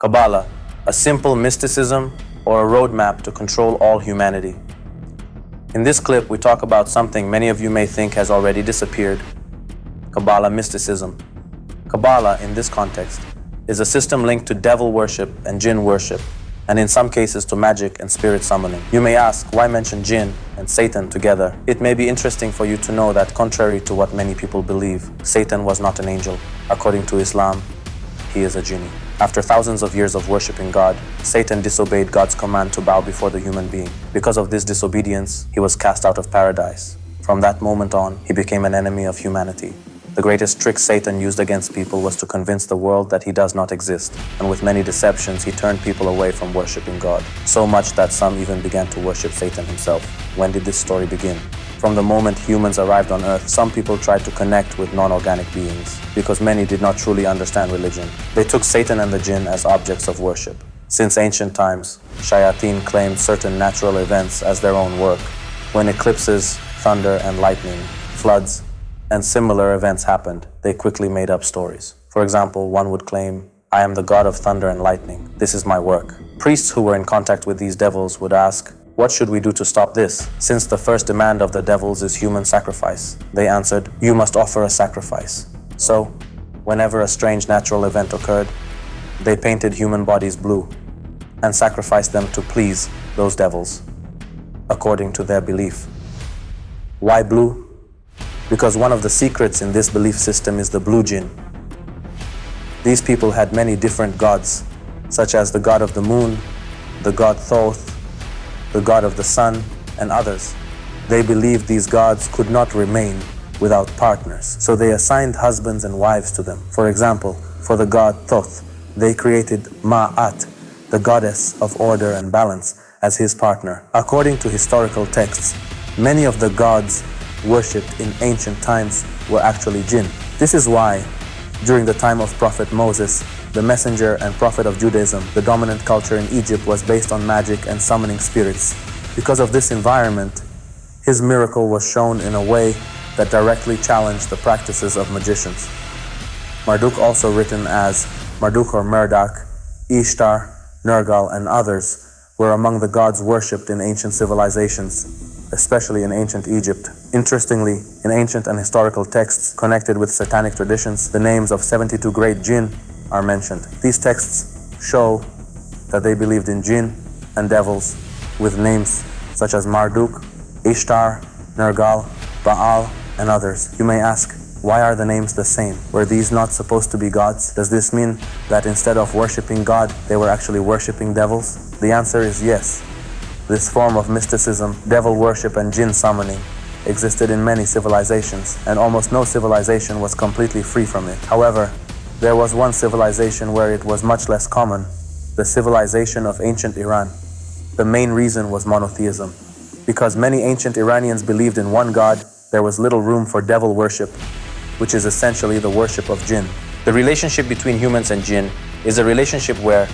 Kabbalah, a simple mysticism or a roadmap to control all humanity. In this clip, we talk about something many of you may think has already disappeared: Kabbalah mysticism. Kabbalah, in this context, is a system linked to devil worship and Jinn worship, and in some cases to magic and spirit summoning. You may ask, why mention Jinn and Satan together? It may be interesting for you to know that contrary to what many people believe, Satan was not an angel. According to Islam, he is a jinni. After thousands of years of worshipping God, Satan disobeyed God's command to bow before the human being. Because of this disobedience, he was cast out of paradise. From that moment on, he became an enemy of humanity. The greatest trick Satan used against people was to convince the world that he does not exist, and with many deceptions, he turned people away from worshipping God, so much that some even began to worship Satan himself. When did this story begin? From the moment humans arrived on earth, some people tried to connect with non-organic beings, because many did not truly understand religion. They took Satan and the Jinn as objects of worship. Since ancient times, shayateen claimed certain natural events as their own work. When eclipses, thunder and lightning, floods, and similar events happened, they quickly made up stories. For example, one would claim, "I am the god of thunder and lightning. This is my work." Priests who were in contact with these devils would ask, "What should we do to stop this? Since the first demand of the devils is human sacrifice." They answered, "You must offer a sacrifice." So, whenever a strange natural event occurred, they painted human bodies blue and sacrificed them to please those devils, according to their belief. Why blue? Because one of the secrets in this belief system is the blue jinn. These people had many different gods, such as the god of the moon, the god Thoth, the god of the sun, and others. They believed these gods could not remain without partners, so they assigned husbands and wives to them. For example, for the god Thoth, they created Ma'at, the goddess of order and balance, as his partner. According to historical texts, many of the gods worshipped in ancient times were actually jinn. This is why, during the time of Prophet Moses, the messenger and prophet of Judaism, the dominant culture in Egypt was based on magic and summoning spirits. Because of this environment, his miracle was shown in a way that directly challenged the practices of magicians. Marduk, also written as Marduk or Murdak, Ishtar, Nergal, and others, were among the gods worshipped in ancient civilizations, especially in ancient Egypt. Interestingly, in ancient and historical texts connected with satanic traditions, the names of 72 great jinn are mentioned. These texts show that they believed in jinn and devils with names such as Marduk, Ishtar, Nergal, Baal, and others. You may ask, why are the names the same? Were these not supposed to be gods? Does this mean that instead of worshipping God, they were actually worshipping devils? The answer is yes. This form of mysticism, devil worship and jinn summoning, existed in many civilizations, and almost no civilization was completely free from it. However, there was one civilization where it was much less common, the civilization of ancient Iran. The main reason was monotheism. Because many ancient Iranians believed in one god, there was little room for devil worship, which is essentially the worship of jinn. The relationship between humans and jinn is a relationship where,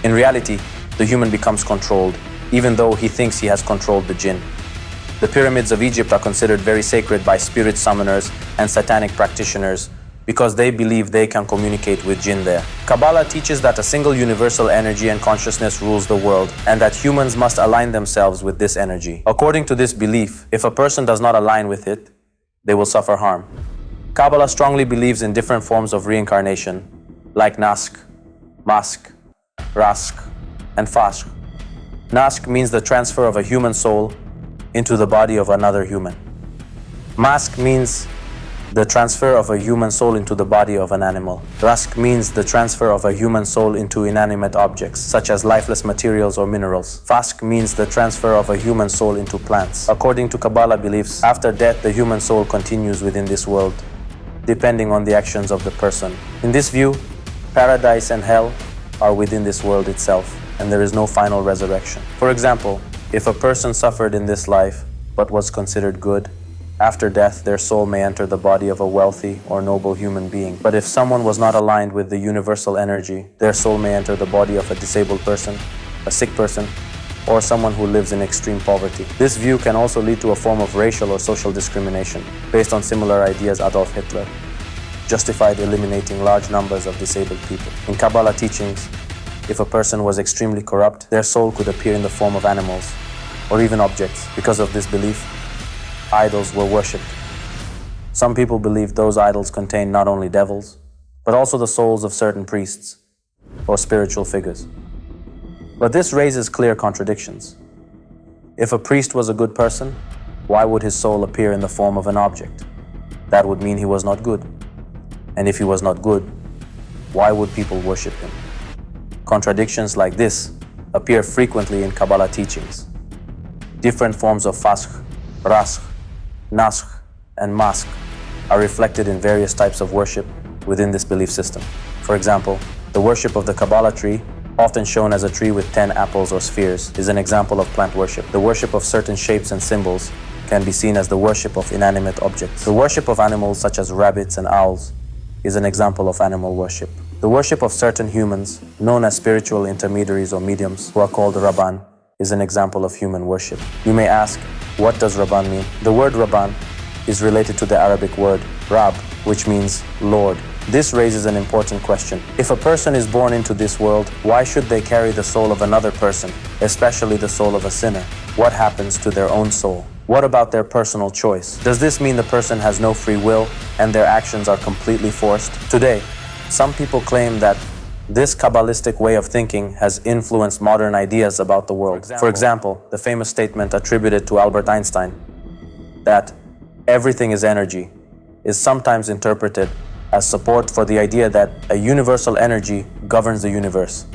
in reality, the human becomes controlled, even though he thinks he has controlled the jinn. The pyramids of Egypt are considered very sacred by spirit summoners and satanic practitioners because they believe they can communicate with jinn there. Kabbalah teaches that a single universal energy and consciousness rules the world, and that humans must align themselves with this energy. According to this belief, if a person does not align with it, they will suffer harm. Kabbalah strongly believes in different forms of reincarnation, like Nask, Mask, Rask, and Fask. Nask means the transfer of a human soul into the body of another human. Mask means the transfer of a human soul into the body of an animal. Rask means the transfer of a human soul into inanimate objects, such as lifeless materials or minerals. Fask means the transfer of a human soul into plants. According to Kabbalah beliefs, after death, the human soul continues within this world, depending on the actions of the person. In this view, paradise and hell are within this world itself, and there is no final resurrection. For example, if a person suffered in this life but was considered good, after death their soul may enter the body of a wealthy or noble human being. But if someone was not aligned with the universal energy, their soul may enter the body of a disabled person, a sick person, or someone who lives in extreme poverty. This view can also lead to a form of racial or social discrimination. Based on similar ideas, Adolf Hitler justified eliminating large numbers of disabled people. In Kabbalah teachings, if a person was extremely corrupt, their soul could appear in the form of animals or even objects. Because of this belief, idols were worshipped. Some people believed those idols contained not only devils, but also the souls of certain priests or spiritual figures. But this raises clear contradictions. If a priest was a good person, why would his soul appear in the form of an object? That would mean he was not good. And if he was not good, why would people worship him? Contradictions like this appear frequently in Kabbalah teachings. Different forms of fasq, raskh, naskh, and maskh are reflected in various types of worship within this belief system. For example, the worship of the Kabbalah tree, often shown as a tree with 10 apples or spheres, is an example of plant worship. The worship of certain shapes and symbols can be seen as the worship of inanimate objects. The worship of animals such as rabbits and owls is an example of animal worship. The worship of certain humans, known as spiritual intermediaries or mediums, who are called Rabban, is an example of human worship. You may ask, what does Rabban mean? The word Rabban is related to the Arabic word Rab, which means Lord. This raises an important question. If a person is born into this world, why should they carry the soul of another person, especially the soul of a sinner? What happens to their own soul? What about their personal choice? Does this mean the person has no free will and their actions are completely forced? Today, some people claim that this Kabbalistic way of thinking has influenced modern ideas about the world. For example, the famous statement attributed to Albert Einstein that everything is energy is sometimes interpreted as support for the idea that a universal energy governs the universe.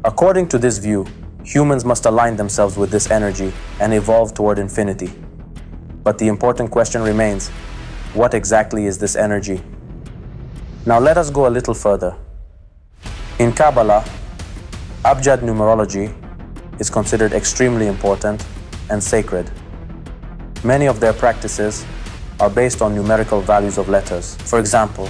According to this view, humans must align themselves with this energy and evolve toward infinity. But the important question remains, what exactly is this energy? Now let us go a little further. In Kabbalah, Abjad numerology is considered extremely important and sacred. Many of their practices are based on numerical values of letters. For example,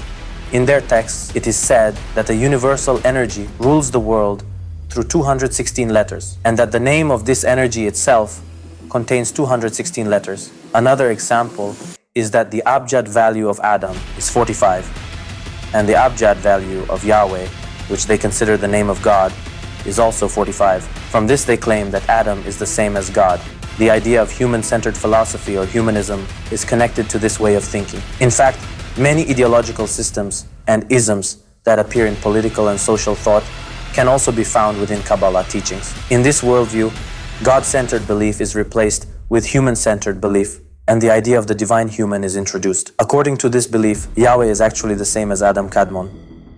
in their texts, it is said that a universal energy rules the world through 216 letters, and that the name of this energy itself contains 216 letters. Another example is that the Abjad value of Adam is 45, and the Abjad value of Yahweh, which they consider the name of God, is also 45. From this they claim that Adam is the same as God. The idea of human-centered philosophy or humanism is connected to this way of thinking. In fact, many ideological systems and isms that appear in political and social thought can also be found within Kabbalah teachings. In this worldview, God-centered belief is replaced with human-centered belief, and the idea of the divine human is introduced. According to this belief, Yahweh is actually the same as Adam Kadmon,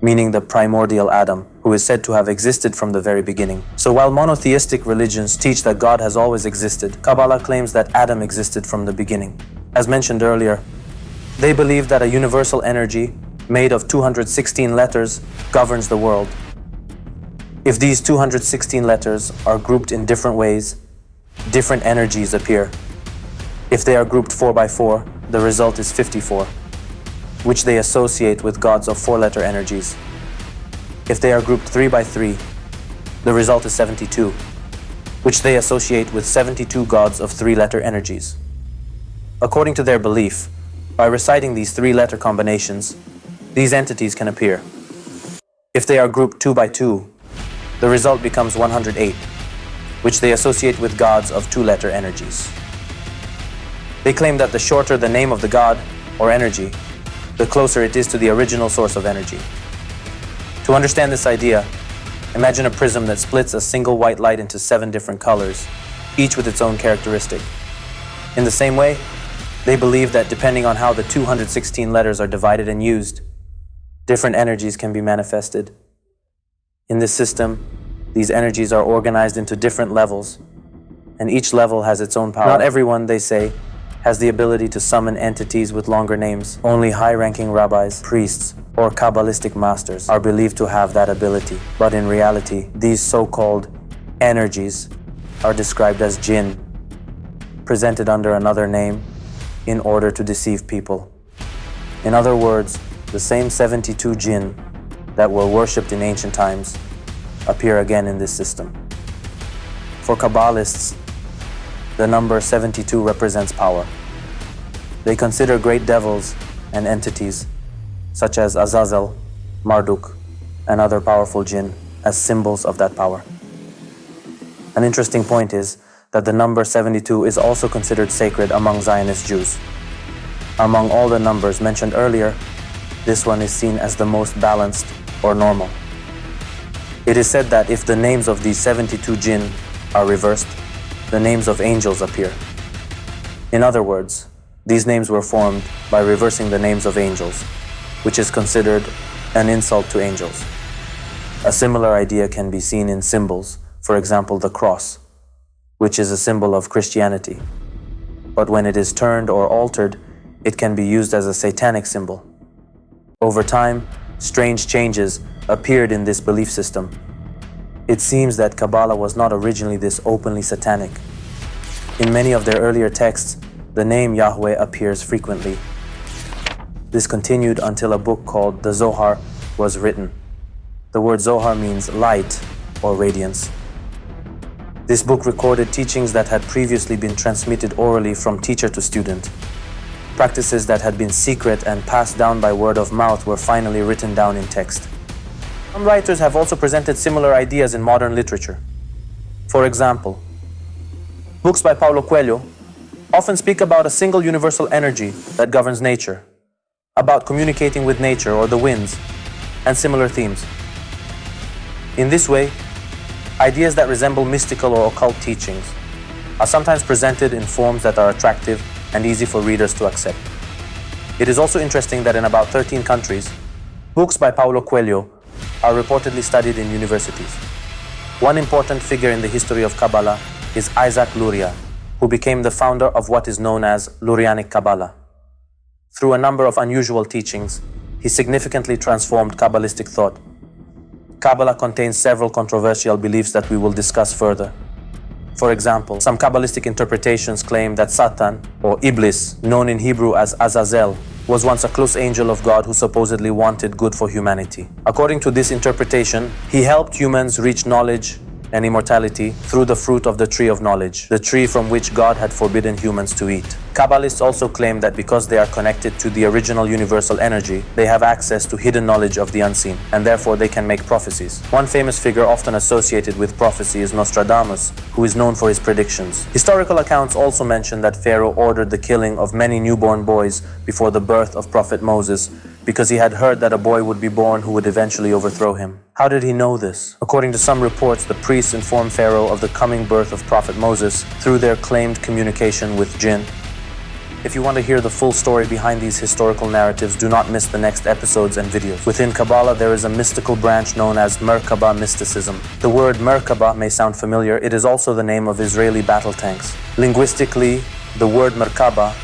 meaning the primordial Adam, who is said to have existed from the very beginning. So while monotheistic religions teach that God has always existed, Kabbalah claims that Adam existed from the beginning. As mentioned earlier, they believe that a universal energy made of 216 letters governs the world. If these 216 letters are grouped in different ways, different energies appear. If they are grouped 4 by 4, the result is 54, which they associate with gods of 4-letter energies. If they are grouped 3 by 3, the result is 72, which they associate with 72 gods of 3-letter energies. According to their belief, by reciting these 3-letter combinations, these entities can appear. If they are grouped 2 by 2, the result becomes 108, which they associate with gods of 2-letter energies. They claim that the shorter the name of the god or energy, the closer it is to the original source of energy. To understand this idea, imagine a prism that splits a single white light into 7 different colors, each with its own characteristic. In the same way, they believe that depending on how the 216 letters are divided and used, different energies can be manifested. In this system, these energies are organized into different levels, and each level has its own power. Not everyone, they say, has the ability to summon entities with longer names. Only high-ranking rabbis, priests, or Kabbalistic masters are believed to have that ability. But in reality, these so-called energies are described as Jinn, presented under another name in order to deceive people. In other words, the same 72 Jinn that were worshipped in ancient times appear again in this system. For Kabbalists, the number 72 represents power. They consider great devils and entities such as Azazel, Marduk, and other powerful Jinn as symbols of that power. An interesting point is that the number 72 is also considered sacred among Zionist Jews. Among all the numbers mentioned earlier, this one is seen as the most balanced or normal. It is said that if the names of these 72 jinn are reversed, the names of angels appear. In other words, these names were formed by reversing the names of angels, which is considered an insult to angels. A similar idea can be seen in symbols, for example, the cross, which is a symbol of Christianity. But when it is turned or altered, it can be used as a satanic symbol. Over time, strange changes appeared in this belief system. It seems that Kabbalah was not originally this openly satanic. In many of their earlier texts, the name Yahweh appears frequently. This continued until a book called the Zohar was written. The word Zohar means light or radiance. This book recorded teachings that had previously been transmitted orally from teacher to student. Practices that had been secret and passed down by word of mouth were finally written down in text. Some writers have also presented similar ideas in modern literature. For example, books by Paulo Coelho often speak about a single universal energy that governs nature, about communicating with nature or the winds, and similar themes. In this way, ideas that resemble mystical or occult teachings are sometimes presented in forms that are attractive and easy for readers to accept. It is also interesting that in about 13 countries, books by Paulo Coelho are reportedly studied in universities. One important figure in the history of Kabbalah is Isaac Luria, who became the founder of what is known as Lurianic Kabbalah. Through a number of unusual teachings, he significantly transformed Kabbalistic thought. Kabbalah contains several controversial beliefs that we will discuss further. For example, some Kabbalistic interpretations claim that Satan, or Iblis, known in Hebrew as Azazel, was once a close angel of God who supposedly wanted good for humanity. According to this interpretation, he helped humans reach knowledge and immortality through the fruit of the tree of knowledge, the tree from which God had forbidden humans to eat. Kabbalists also claim that because they are connected to the original universal energy, they have access to hidden knowledge of the unseen, and therefore they can make prophecies. One famous figure often associated with prophecy is Nostradamus, who is known for his predictions. Historical accounts also mention that Pharaoh ordered the killing of many newborn boys before the birth of Prophet Moses, because he had heard that a boy would be born who would eventually overthrow him. How did he know this? According to some reports, the priests informed Pharaoh of the coming birth of Prophet Moses through their claimed communication with Jinn. If you want to hear the full story behind these historical narratives, do not miss the next episodes and videos. Within Kabbalah, there is a mystical branch known as Merkabah mysticism. The word Merkabah may sound familiar. It is also the name of Israeli battle tanks. Linguistically, the word Merkabah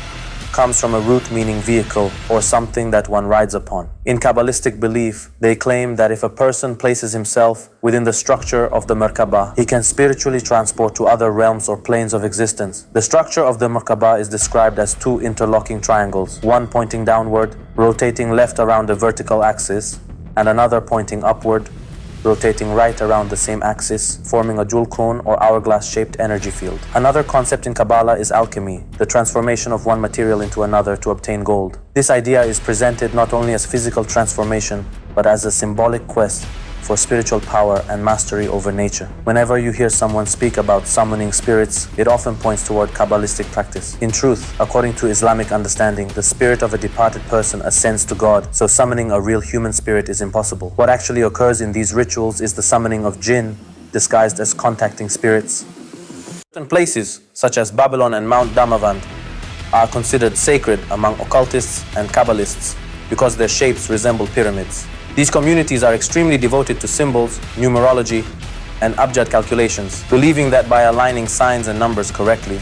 comes from a root meaning vehicle or something that one rides upon. In Kabbalistic belief, they claim that if a person places himself within the structure of the Merkabah, he can spiritually transport to other realms or planes of existence. The structure of the Merkabah is described as two interlocking triangles, one pointing downward, rotating left around a vertical axis, and another pointing upward, rotating right around the same axis, forming a jewel cone or hourglass-shaped energy field. Another concept in Kabbalah is alchemy, the transformation of one material into another to obtain gold. This idea is presented not only as physical transformation, but as a symbolic quest for spiritual power and mastery over nature. Whenever you hear someone speak about summoning spirits, it often points toward Kabbalistic practice. In truth, according to Islamic understanding, the spirit of a departed person ascends to God, so summoning a real human spirit is impossible. What actually occurs in these rituals is the summoning of jinn, disguised as contacting spirits. Certain places, such as Babylon and Mount Damavand, are considered sacred among occultists and Kabbalists because their shapes resemble pyramids. These communities are extremely devoted to symbols, numerology, and Abjad calculations, believing that by aligning signs and numbers correctly,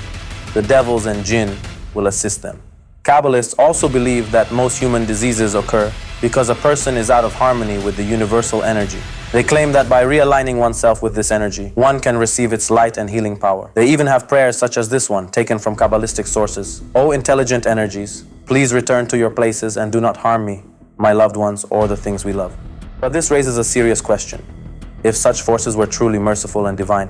the devils and jinn will assist them. Kabbalists also believe that most human diseases occur because a person is out of harmony with the universal energy. They claim that by realigning oneself with this energy, one can receive its light and healing power. They even have prayers such as this one, taken from Kabbalistic sources. O intelligent energies, please return to your places and do not harm me, my loved ones, or the things we love. But this raises a serious question. If such forces were truly merciful and divine,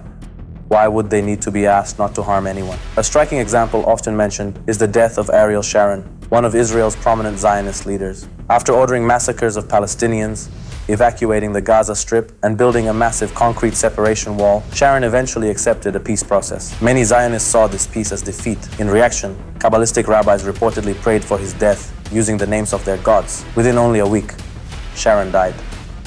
why would they need to be asked not to harm anyone? A striking example often mentioned is the death of Ariel Sharon, one of Israel's prominent Zionist leaders. After ordering massacres of Palestinians, evacuating the Gaza Strip, and building a massive concrete separation wall, Sharon eventually accepted a peace process. Many Zionists saw this peace as defeat. In reaction, Kabbalistic rabbis reportedly prayed for his death using the names of their gods. Within only a week, Sharon died.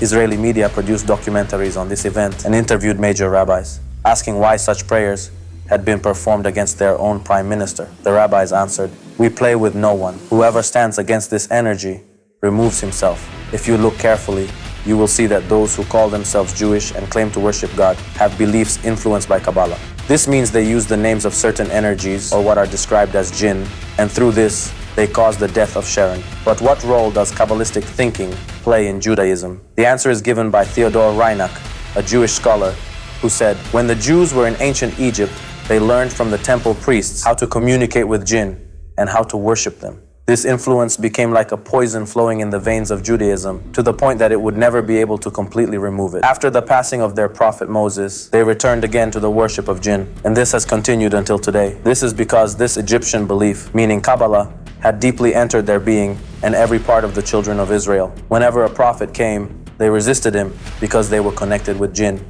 Israeli media produced documentaries on this event and interviewed major rabbis, asking why such prayers had been performed against their own prime minister. The rabbis answered, "We play with no one. Whoever stands against this energy removes himself. If you look carefully, you will see that those who call themselves Jewish and claim to worship God have beliefs influenced by Kabbalah. This means they use the names of certain energies, or what are described as Jinn, and through this, they cause the death of Sharon. But what role does Kabbalistic thinking play in Judaism? The answer is given by Theodor Reinach, a Jewish scholar, who said, when the Jews were in ancient Egypt, they learned from the temple priests how to communicate with Jinn and how to worship them. This influence became like a poison flowing in the veins of Judaism, to the point that it would never be able to completely remove it. After the passing of their prophet Moses, they returned again to the worship of Jinn, and this has continued until today. This is because this Egyptian belief, meaning Kabbalah, had deeply entered their being and every part of the children of Israel. Whenever a prophet came, they resisted him because they were connected with Jinn.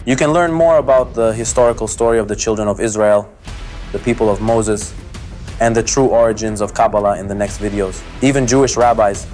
You can learn more about the historical story of the children of Israel, the people of Moses, and the true origins of Kabbalah in the next videos. Even Jewish rabbis,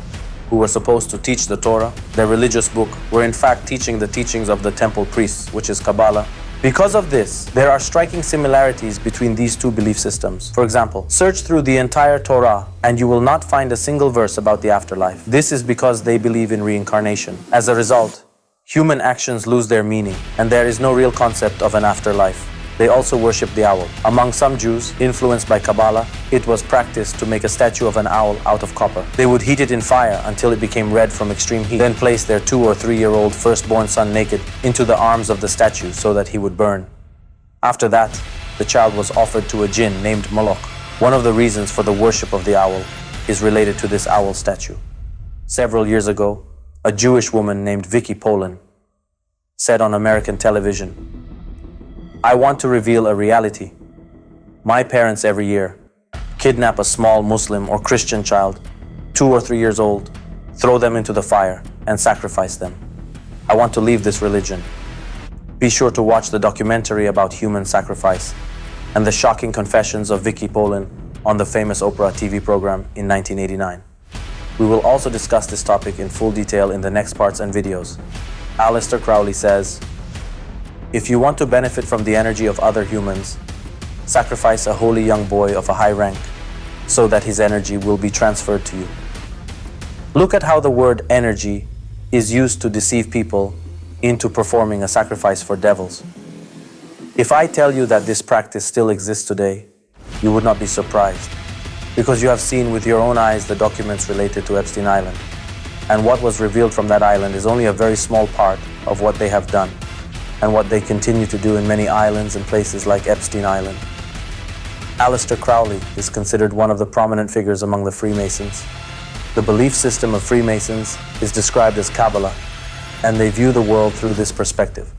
who were supposed to teach the Torah, their religious book, were in fact teaching the teachings of the temple priests, which is Kabbalah. Because of this, there are striking similarities between these two belief systems. For example, search through the entire Torah and you will not find a single verse about the afterlife. This is because they believe in reincarnation. As a result, human actions lose their meaning, and there is no real concept of an afterlife. They also worship the owl. Among some Jews, influenced by Kabbalah, it was practiced to make a statue of an owl out of copper. They would heat it in fire until it became red from extreme heat, then place their 2 or 3-year-old firstborn son naked into the arms of the statue so that he would burn. After that, the child was offered to a jinn named Moloch. One of the reasons for the worship of the owl is related to this owl statue. Several years ago, a Jewish woman named Vicky Polan said on American television, "I want to reveal a reality. My parents every year kidnap a small Muslim or Christian child, 2 or 3 years old, throw them into the fire, and sacrifice them. I want to leave this religion." Be sure to watch the documentary about human sacrifice and the shocking confessions of Vicky Polan on the famous Oprah TV program in 1989. We will also discuss this topic in full detail in the next parts and videos. Aleister Crowley says, "If you want to benefit from the energy of other humans, sacrifice a holy young boy of a high rank so that his energy will be transferred to you." Look at how the word energy is used to deceive people into performing a sacrifice for devils. If I tell you that this practice still exists today, you would not be surprised, because you have seen with your own eyes the documents related to Epstein Island. And what was revealed from that island is only a very small part of what they have done, and what they continue to do in many islands and places like Epstein Island. Aleister Crowley is considered one of the prominent figures among the Freemasons. The belief system of Freemasons is described as Kabbalah, and they view the world through this perspective.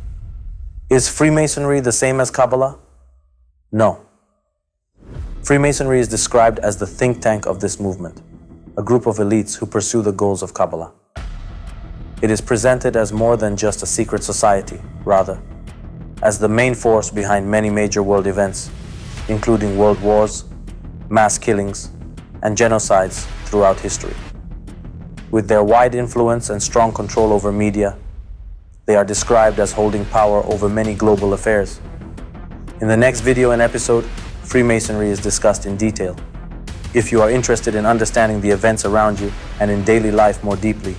Is Freemasonry the same as Kabbalah? No. Freemasonry is described as the think tank of this movement, a group of elites who pursue the goals of Kabbalah. It is presented as more than just a secret society, rather, as the main force behind many major world events, including world wars, mass killings, and genocides throughout history. With their wide influence and strong control over media, they are described as holding power over many global affairs. In the next video and episode, Freemasonry is discussed in detail. If you are interested in understanding the events around you and in daily life more deeply,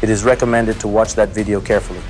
it is recommended to watch that video carefully.